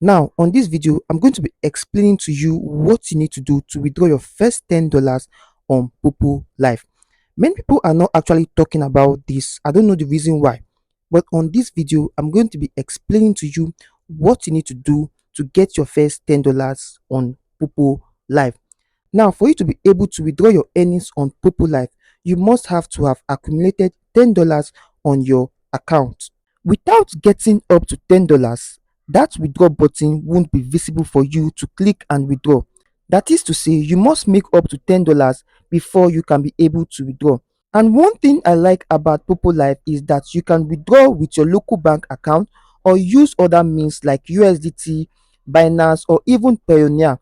Now, on this video, I'm going to be explaining to you what you need to do to withdraw your first $10 on PPOPO Live. Many people are not actually talking about this. I don't know the reason why. But on this video, I'm going to be explaining to you what you need to do to get your first $10 on PPOPO Live. Now, for you to be able to withdraw your earnings on PPOPO Live, you must have to have accumulated $10 on your account. Without getting up to $10, that withdraw button won't be visible for you to click and withdraw. That is to say, you must make up to $10 before you can be able to withdraw. And one thing I like about PPOPO Live is that you can withdraw with your local bank account or use other means like USDT, Binance, or even Payoneer.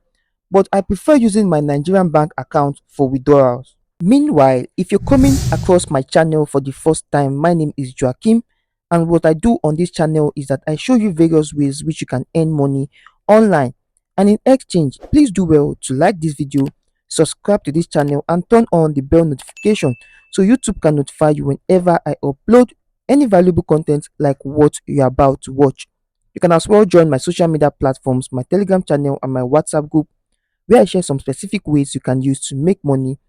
But I prefer using my Nigerian bank account for withdrawals. Meanwhile, if you're coming across my channel for the first time, my name is Joachim, and what I do on this channel is that I show you various ways which you can earn money online. And in exchange, please do well to like this video, subscribe to this channel, and turn on the bell notification so YouTube can notify you whenever I upload any valuable content like what you're about to watch. You can as well join my social media platforms, my Telegram channel, and my WhatsApp group, where I share some specific ways you can use to make money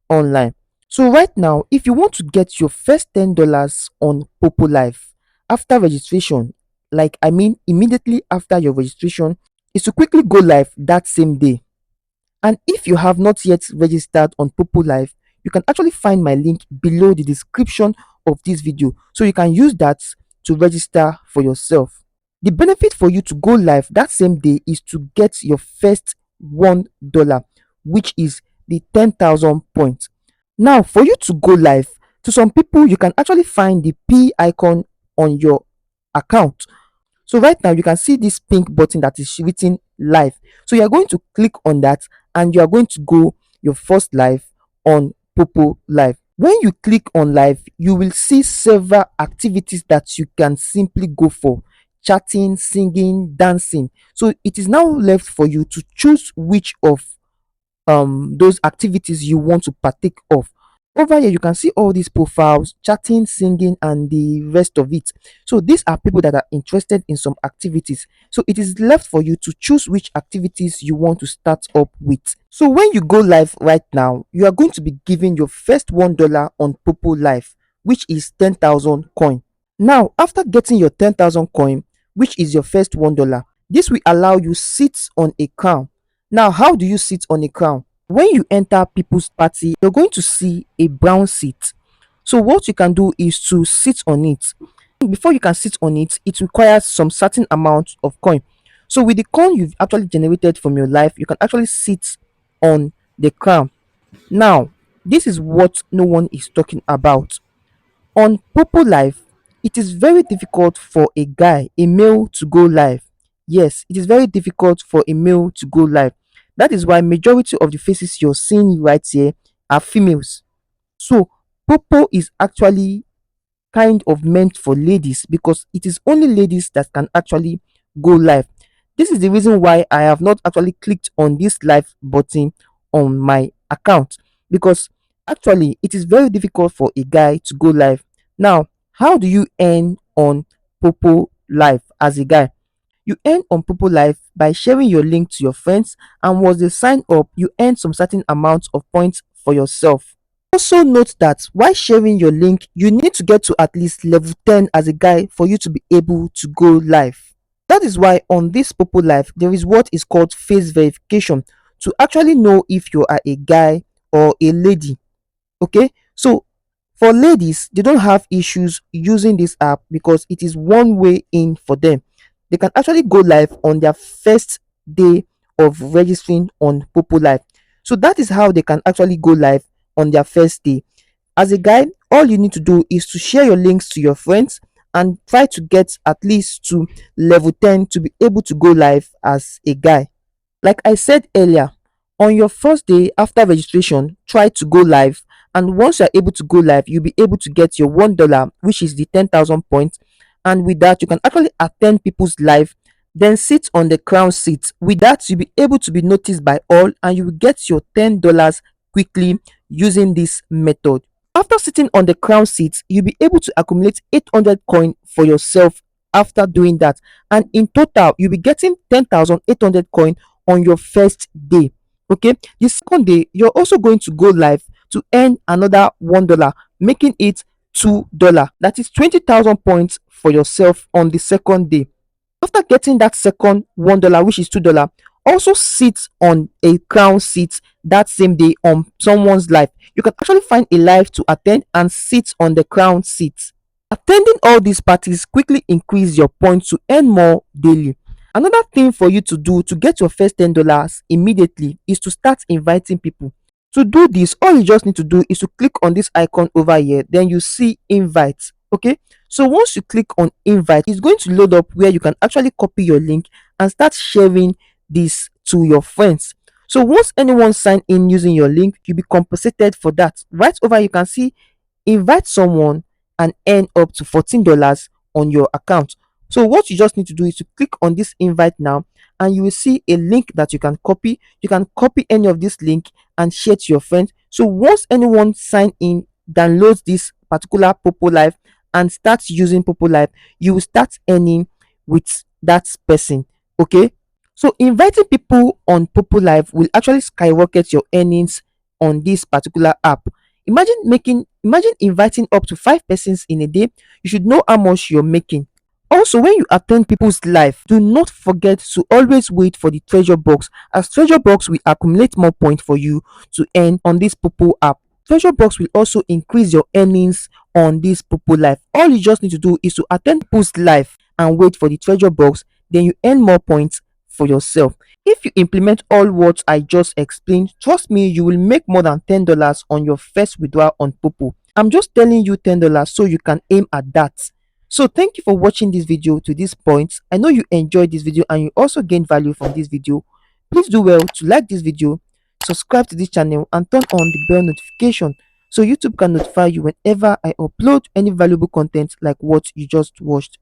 online. So right now, if you want to get your first $10 on PPOPO Live after registration, like I mean immediately after your registration, is to quickly go live that same day. And if you have not yet registered on PPOPO Live, you can actually find my link below the description of this video, so you can use that to register for yourself. The benefit for you to go live that same day is to get your first $1, which is the 10,000 points. Now, for you to go live, to some people, you can actually find the P icon on your account. So right now, you can see this pink button that is written live. So you are going to click on that and you are going to go your first live on PPOPO Live. When you click on live, you will see several activities that you can simply go for: chatting, singing, dancing. So it is now left for you to choose which of those activities you want to partake of. Over here you can see all these profiles: chatting, singing, and the rest of it. So these are people that are interested in some activities, so it is left for you to choose which activities you want to start up with. So when you go live right now, you are going to be given your first $1 on PPOPO Live, which is 10,000 coin. Now, after getting your 10,000 coin, which is your first $1, this will allow you sit on a crown. Now, how do you sit on a crown? When you enter people's party, you're going to see a brown seat. So what you can do is to sit on it. Before you can sit on it, it requires some certain amount of coin. So with the coin you've actually generated from your life, you can actually sit on the crown. Now, this is what no one is talking about. On PPOPO Live, it is very difficult for a guy, a male, to go live. Yes, it is very difficult for a male to go live. That is why majority of the faces you're seeing right here are females. So PPOPO is actually kind of meant for ladies, because it is only ladies that can actually go live. This is the reason why I have not actually clicked on this live button on my account, because actually it is very difficult for a guy to go live. Now, how do you earn on PPOPO Live as a guy? You earn on PPOPO Live by sharing your link to your friends, and once they sign up, you earn some certain amount of points for yourself. Also note that while sharing your link, you need to get to at least level 10 as a guy for you to be able to go live. That is why on this PPOPO Live, there is what is called face verification to actually know if you are a guy or a lady. Okay, so for ladies, they don't have issues using this app because it is one way in for them. They can actually go live on their first day of registering on PPOPO Live. So that is how they can actually go live on their first day. As a guy, all you need to do is to share your links to your friends and try to get at least to level 10 to be able to go live as a guy. Like I said earlier, on your first day after registration, try to go live. And once you're able to go live, you'll be able to get your $1, which is the 10,000 points. And with that, you can actually attend people's live, then sit on the crown seat. With that, you'll be able to be noticed by all, and you will get your $10 quickly using this method. After sitting on the crown seat, you'll be able to accumulate 800 coin for yourself after doing that. And in total, you'll be getting 10,800 coin on your first day. Okay, the second day, you're also going to go live to earn another $1, making it $2. That is 20,000 points for yourself on the second day. After getting that second $1, which is $2, also sit on a crown seat that same day on someone's life. You can actually find a live to attend and sit on the crown seat. Attending all these parties quickly increase your points to earn more daily. Another thing for you to do to get your first $10 immediately is to start inviting people. To do this, all you just need to do is to click on this icon over here, then you see invite. Okay, so once you click on invite, it's going to load up where you can actually copy your link and start sharing this to your friends. So once anyone sign in using your link, you'll be compensated for that. Right over, you can see invite someone and earn up to $14 on your account. So what you just need to do is to click on this invite now, and you will see a link that you can copy. You can copy any of this link and share to your friends. So once anyone sign in, downloads this particular Popo Live and starts using Popo Live, you will start earning with that person. Okay, so inviting people on Popo Live will actually skyrocket your earnings on this particular app. Imagine inviting up to 5 persons in a day. You should know how much you're making. Also, when you attend people's life, do not forget to always wait for the treasure box, as treasure box will accumulate more points for you to earn on this Popo app. Treasure box will also increase your earnings on this Popo life. All you just need to do is to attend people's life and wait for the treasure box, then you earn more points for yourself. If you implement all what I just explained, trust me, you will make more than $10 on your first withdrawal on Popo. I'm just telling you $10 so you can aim at that. So thank you for watching this video to this point. I know you enjoyed this video and you also gained value from this video. Please do well to like this video, subscribe to this channel, and turn on the bell notification so YouTube can notify you whenever I upload any valuable content like what you just watched.